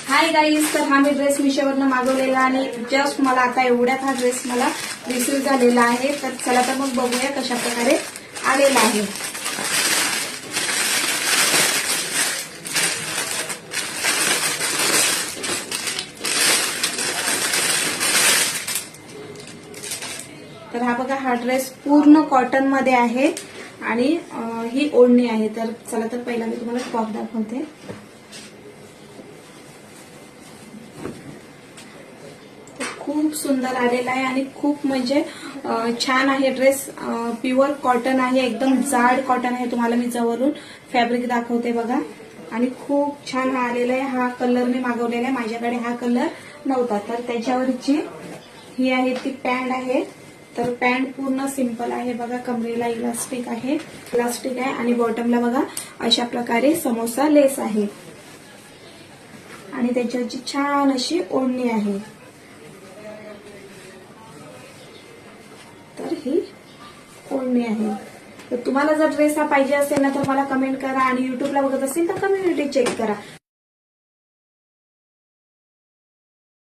Hi guys, तर हा मी dress मिशोवरनं मागवलेला आणि जस्ट मला आता एवढ्यात हा ड्रेस मला रिसीव्ह झालेला आहे. तर चला तर मग बघूया कशा प्रकारे आलेला आहे. तर हा बघा, हा ड्रेस पूर्ण कॉटन मध्ये आहे आणि ही ओढणी आहे. तर चला तर पहिला मी तुम्हाला टॉप दाखवते. खूप सुंदर आलेला आहे आणि खूप म्हणजे छान आहे ड्रेस. प्युअर कॉटन आहे, एकदम जाड कॉटन आहे. तुम्हाला मी जवळून फॅब्रिक दाखवते बघा. आणि खूप छान हा आलेला आहे. हा कलर मी मागवलेला आहे, माझ्याकडे हा कलर नव्हता. तर त्याच्यावरची ही आहे ती पॅन्ट आहे. तर पॅन्ट पूर्ण सिंपल आहे बघा. कमरेला इलास्टिक आहे आणि बॉटमला बघा अशा प्रकारे समोसा लेस आहे आणि त्याच्यावरची छान अशी ओढणी आहे. तर ही ओढणी आहे. तर तुम्हाला जर ड्रेस हा पाहिजे असेल ना तर मला कमेंट करा आणि युट्यूबला बघत असेल तर कम्युनिटी चेक करा.